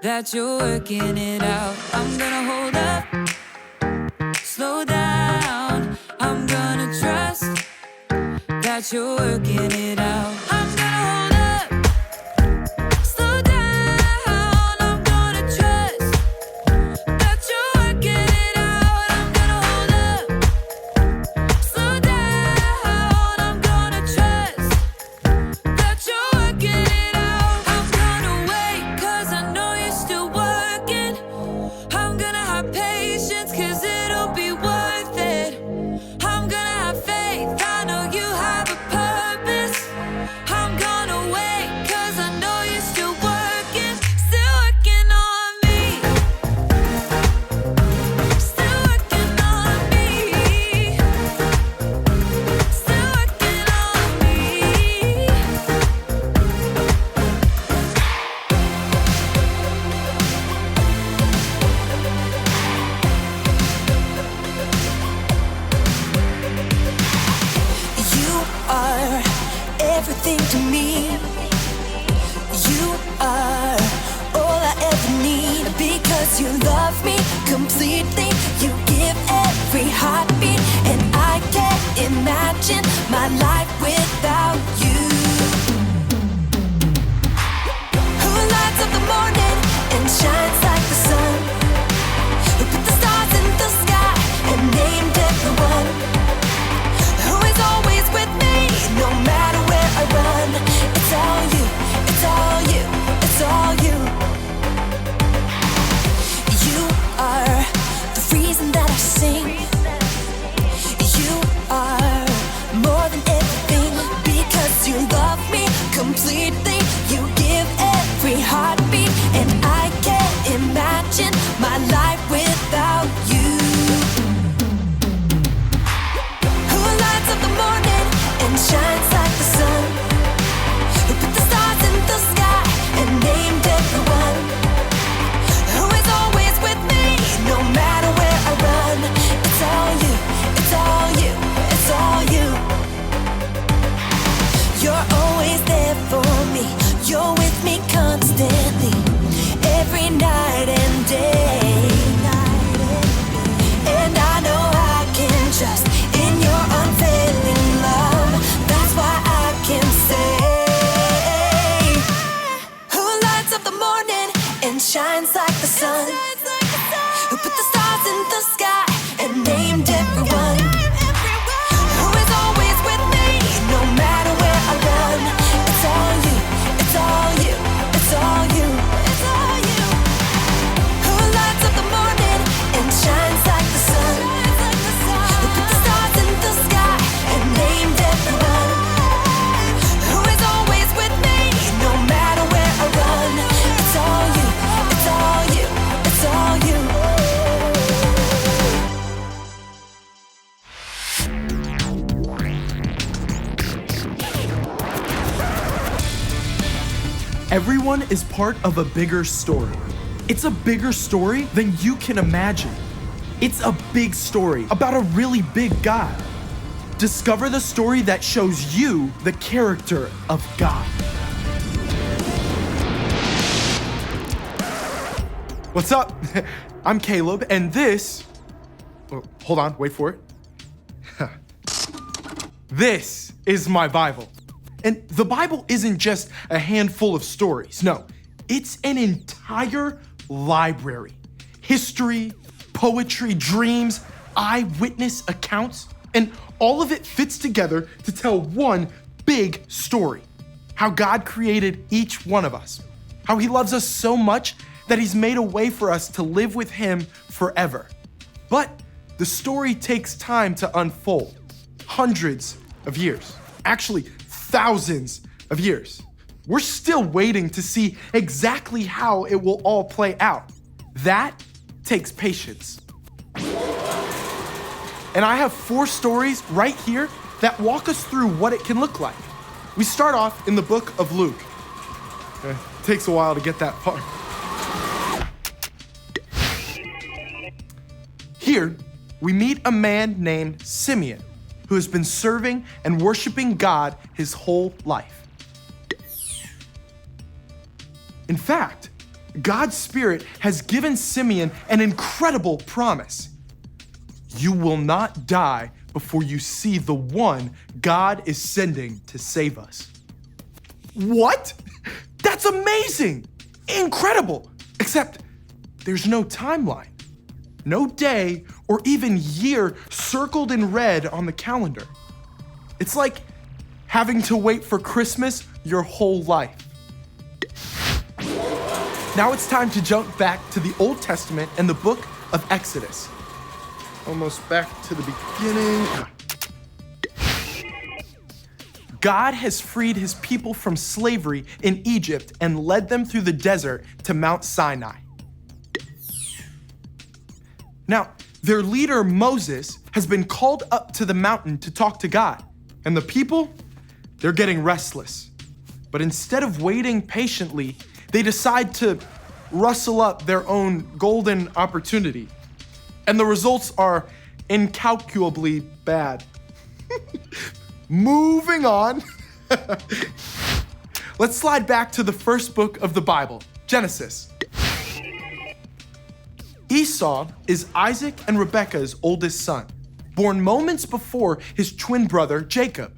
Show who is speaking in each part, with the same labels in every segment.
Speaker 1: that you're working it out. I'm gonna hold up, slow down. I'm gonna trust that you're working it out. I'm gonna hold up, slow down. I'm gonna trust that you're working it out. I'm gonna hold up, slow down. I'm gonna trust that you're working it out. I'm gonna wait, 'cause I know you're still working. I'm gonna have patience, 'cause it'll be worth it. I'm gonna have faith, I know you have a purpose. I'm gonna wait, 'cause I know you're still working on me. Still working on me. Still working on me. You are everything to me. You are all I ever need. Because you love me completely. You give every heartbeat. And I can't imagine my life without you. Who lights up the morning and shines like the sun? Who put the stars in the sky and named everyone? Who is always with me, no matter where I run? It's all you, it's all you, it's all you. You are the reason that I sing. You are more than everything. Because you love me completely. You give every heartbeat. And I can't imagine my life without you. Who lights up the morning and shines like the sun? Who put the stars in the sky and named everyone? Who is always with me, no matter where I run? It's all you, it's all you, it's all you. You're always there for me. You're with me constantly, every night and day. And I know I can trust in your unfailing love. That's why I can say, who lights up the morning and shines like the sun? Who put the stars in the sky and named everyone? Who is always with me, no matter where I run? It's all you, it's all you, it's all you, it's all you. Who lights up the morning and shines like the sun? Who put the stars in the sky and named everyone? Who is always with me, no matter where I run? It's all you, it's all you, it's all you.
Speaker 2: Everyone is part of a bigger story. It's a bigger story than you can imagine. It's a big story about a really big God. Discover the story that shows you the character of God. What's up? I'm Caleb, and this... oh, hold on, wait for it. This is my Bible. And the Bible isn't just a handful of stories. No, it's an entire library. History, poetry, dreams, eyewitness accounts, and all of it fits together to tell one big story. How God created each one of us. How he loves us so much that he's made a way for us to live with him forever. But the story takes time to unfold. Hundreds of years. Actually, thousands of years. We're still waiting to see exactly how it will all play out. That takes patience. And I have 4 stories right here that walk us through what it can look like. We start off in the book of Luke. It takes a while to get that far. Here, we meet a man named Simeon, who has been serving and worshiping God his whole life. In fact, God's Spirit has given Simeon an incredible promise. You will not die before you see the one God is sending to save us. What? That's amazing! Incredible! Except there's no timeline, no day or even year circled in red on the calendar. It's like having to wait for Christmas your whole life. Now it's time to jump back to the Old Testament and the book of Exodus. Almost back to the beginning. God has freed his people from slavery in Egypt and led them through the desert to Mount Sinai. Now, their leader Moses has been called up to the mountain to talk to God, and the people, they're getting restless. But instead of waiting patiently, they decide to rustle up their own golden opportunity. And the results are incalculably bad. Moving on. Let's slide back to the first book of the Bible, Genesis. Esau is Isaac and Rebekah's oldest son, born moments before his twin brother Jacob.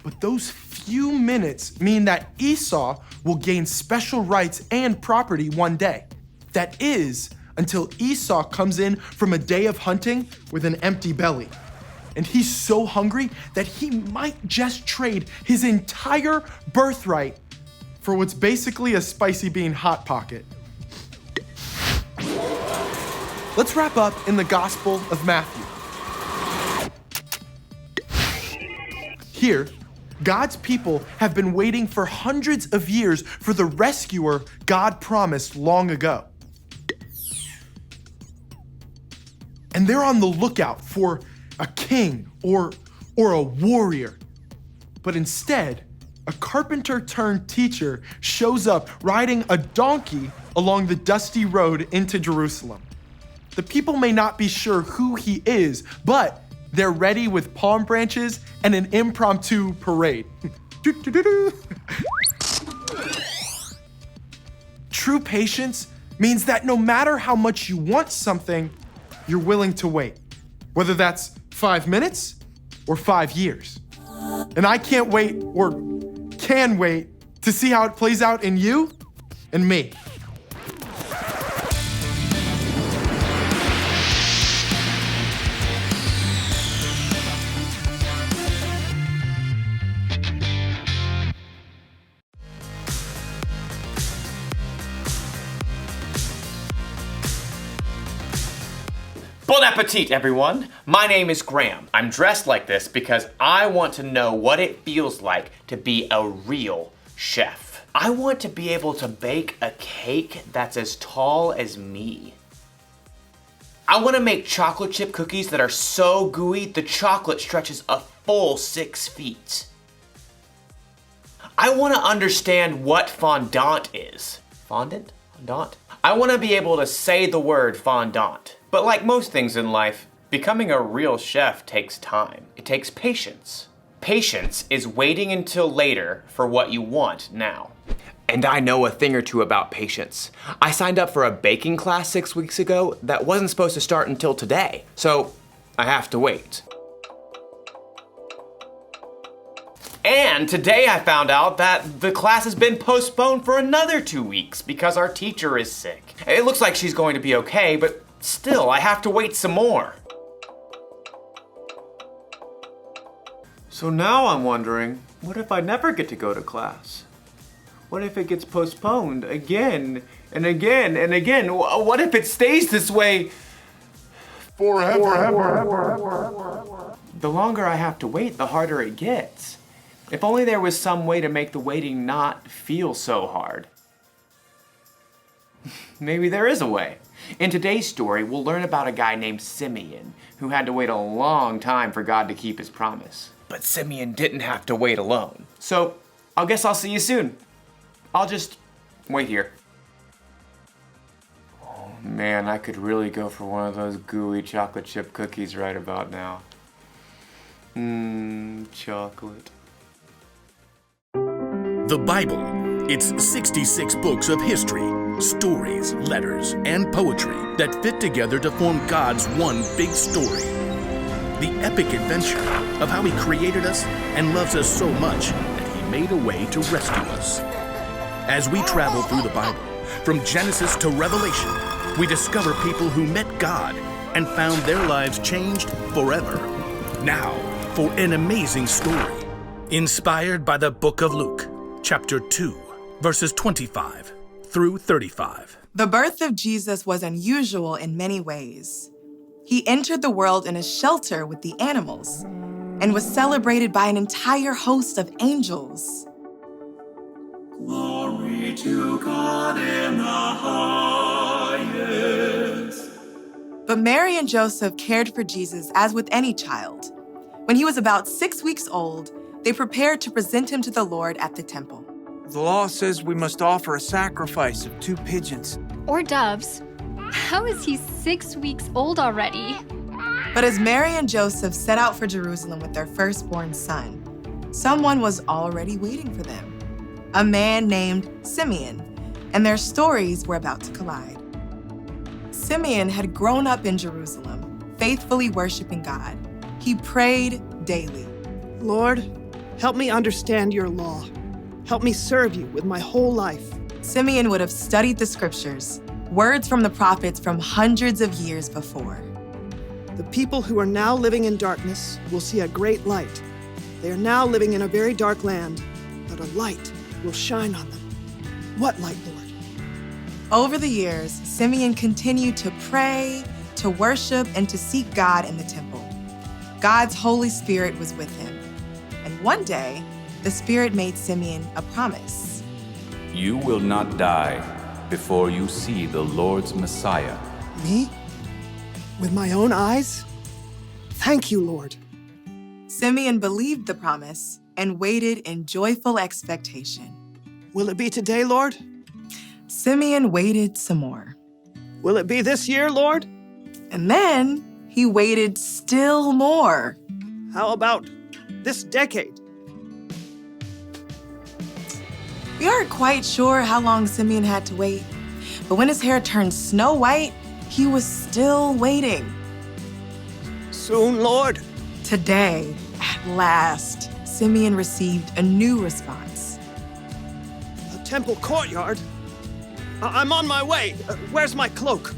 Speaker 2: But those few minutes mean that Esau will gain special rights and property one day. That is, until Esau comes in from a day of hunting with an empty belly. And he's so hungry that he might just trade his entire birthright for what's basically a spicy bean hot pocket. Let's wrap up in the Gospel of Matthew. Here, God's people have been waiting for hundreds of years for the rescuer God promised long ago. And they're on the lookout for a king or a warrior. But instead, a carpenter turned teacher shows up riding a donkey along the dusty road into Jerusalem. The people may not be sure who he is, but they're ready with palm branches and an impromptu parade. True patience means that no matter how much you want something, you're willing to wait, whether that's 5 minutes or 5 years. And I can't wait, or can wait, to see how it plays out in you and me.
Speaker 3: Bon appetit, everyone! My name is Graham. I'm dressed like this because I want to know what it feels like to be a real chef. I want to be able to bake a cake that's as tall as me. I want to make chocolate chip cookies that are so gooey the chocolate stretches a full 6 feet. I want to understand what fondant is. Fondant? Fondant? I want to be able to say the word fondant. But like most things in life, becoming a real chef takes time. It takes patience. Patience is waiting until later for what you want now. And I know a thing or two about patience. I signed up for a baking class 6 weeks ago that wasn't supposed to start until today, so I have to wait. And today I found out that the class has been postponed for another 2 weeks because our teacher is sick. It looks like she's going to be okay, but still, I have to wait some more. So now I'm wondering, what if I never get to go to class? What if it gets postponed again and again and again? What if it stays this way forever? The longer I have to wait, the harder it gets. If only there was some way to make the waiting not feel so hard. Maybe there is a way. In today's story, we'll learn about a guy named Simeon who had to wait a long time for God to keep his promise. But Simeon didn't have to wait alone. So, I guess I'll see you soon. I'll just wait here. Oh man, I could really go for one of those gooey chocolate chip cookies right about now. Chocolate.
Speaker 4: The Bible, It's 66 books of history, stories, letters, and poetry that fit together to form God's one big story. The epic adventure of how He created us and loves us so much that He made a way to rescue us. As we travel through the Bible, from Genesis to Revelation, we discover people who met God and found their lives changed forever. Now, for an amazing story, inspired by the book of Luke, chapter 2, verses 25 through 35.
Speaker 5: The birth of Jesus was unusual in many ways. He entered the world in a shelter with the animals and was celebrated by an entire host of angels.
Speaker 6: Glory to God in the highest.
Speaker 5: But Mary and Joseph cared for Jesus as with any child. When he was about 6 weeks old, they prepared to present him to the Lord at the temple.
Speaker 7: The law says we must offer a sacrifice of 2 pigeons.
Speaker 8: Or doves. How is he 6 weeks old already?
Speaker 5: But as Mary and Joseph set out for Jerusalem with their firstborn son, someone was already waiting for them. A man named Simeon, and their stories were about to collide. Simeon had grown up in Jerusalem, faithfully worshiping God. He prayed daily.
Speaker 9: Lord, help me understand your law. Help me serve you with my whole life.
Speaker 5: Simeon would have studied the scriptures, words from the prophets from hundreds of years before.
Speaker 9: The people who are now living in darkness will see a great light. They are now living in a very dark land, but a light will shine on them. What light, Lord?
Speaker 5: Over the years, Simeon continued to pray, to worship, and to seek God in the temple. God's Holy Spirit was with him. And one day, the Spirit made Simeon a promise.
Speaker 10: You will not die before you see the Lord's Messiah.
Speaker 9: Me? With my own eyes? Thank you, Lord.
Speaker 5: Simeon believed the promise and waited in joyful expectation.
Speaker 9: Will it be today, Lord?
Speaker 5: Simeon waited some more.
Speaker 9: Will it be this year, Lord?
Speaker 5: And then he waited still more.
Speaker 9: How about this decade?
Speaker 5: We aren't quite sure how long Simeon had to wait, but when his hair turned snow white, he was still waiting.
Speaker 9: Soon, Lord.
Speaker 5: Today, at last, Simeon received a new response.
Speaker 9: A temple courtyard? I'm on my way. Where's my cloak?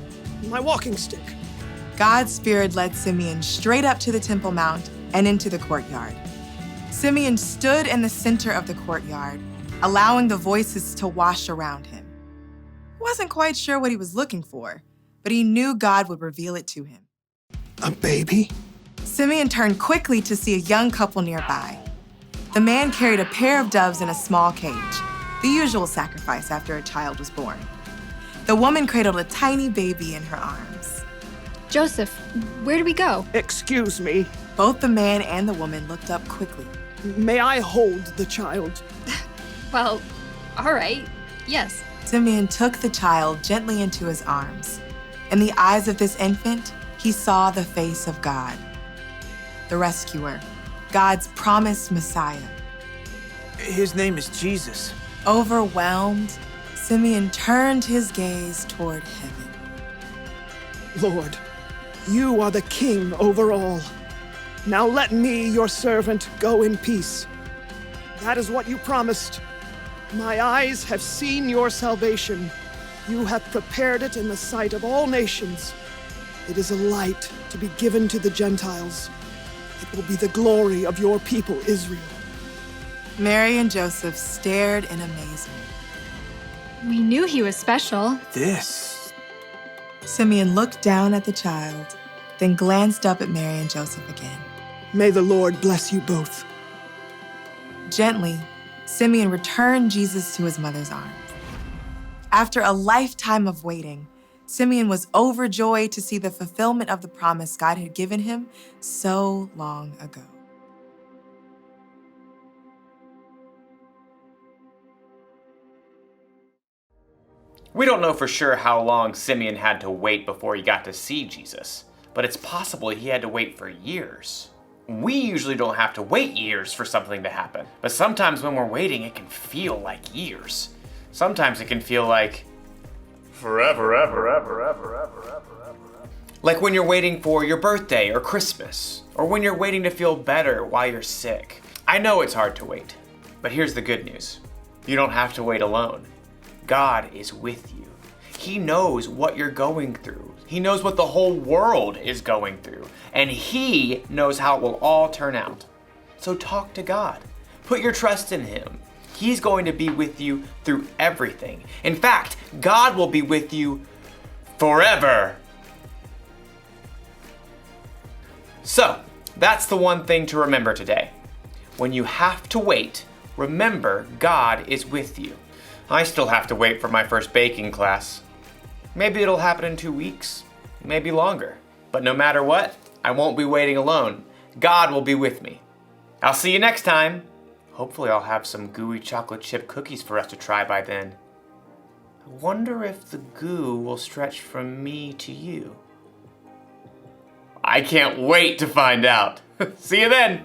Speaker 9: My walking stick?
Speaker 5: God's Spirit led Simeon straight up to the Temple Mount and into the courtyard. Simeon stood in the center of the courtyard, allowing the voices to wash around him. He wasn't quite sure what he was looking for, but he knew God would reveal it to him.
Speaker 9: A baby?
Speaker 5: Simeon turned quickly to see a young couple nearby. The man carried a pair of doves in a small cage, the usual sacrifice after a child was born. The woman cradled a tiny baby in her arms.
Speaker 8: Joseph, where do we go?
Speaker 9: Excuse me.
Speaker 5: Both the man and the woman looked up quickly.
Speaker 9: May I hold the child?
Speaker 8: Well, all right, yes.
Speaker 5: Simeon took the child gently into his arms. In the eyes of this infant, he saw the face of God, the rescuer, God's promised Messiah.
Speaker 7: His name is Jesus.
Speaker 5: Overwhelmed, Simeon turned his gaze toward heaven.
Speaker 9: Lord, you are the king over all. Now let me, your servant, go in peace. That is what you promised. My eyes have seen your salvation. You have prepared it in the sight of all nations. It is a light to be given to the Gentiles. It will be the glory of your people, Israel.
Speaker 5: Mary and Joseph stared in amazement.
Speaker 8: We knew he was special.
Speaker 7: This.
Speaker 5: Simeon looked down at the child, then glanced up at Mary and Joseph again.
Speaker 9: May the Lord bless you both.
Speaker 5: Gently, Simeon returned Jesus to his mother's arms. After a lifetime of waiting, Simeon was overjoyed to see the fulfillment of the promise God had given him so long ago.
Speaker 3: We don't know for sure how long Simeon had to wait before he got to see Jesus, but it's possible he had to wait for years. We usually don't have to wait years for something to happen. But sometimes when we're waiting, it can feel like years. Sometimes it can feel like forever. Like when you're waiting for your birthday or Christmas, or when you're waiting to feel better while you're sick. I know it's hard to wait, but here's the good news. You don't have to wait alone. God is with you. He knows what you're going through. He knows what the whole world is going through, and He knows how it will all turn out. So talk to God. Put your trust in Him. He's going to be with you through everything. In fact, God will be with you forever. So, that's the one thing to remember today. When you have to wait, remember God is with you. I still have to wait for my first baking class. Maybe it'll happen in 2 weeks, maybe longer. But no matter what, I won't be waiting alone. God will be with me. I'll see you next time. Hopefully I'll have some gooey chocolate chip cookies for us to try by then. I wonder if the goo will stretch from me to you. I can't wait to find out. See you then.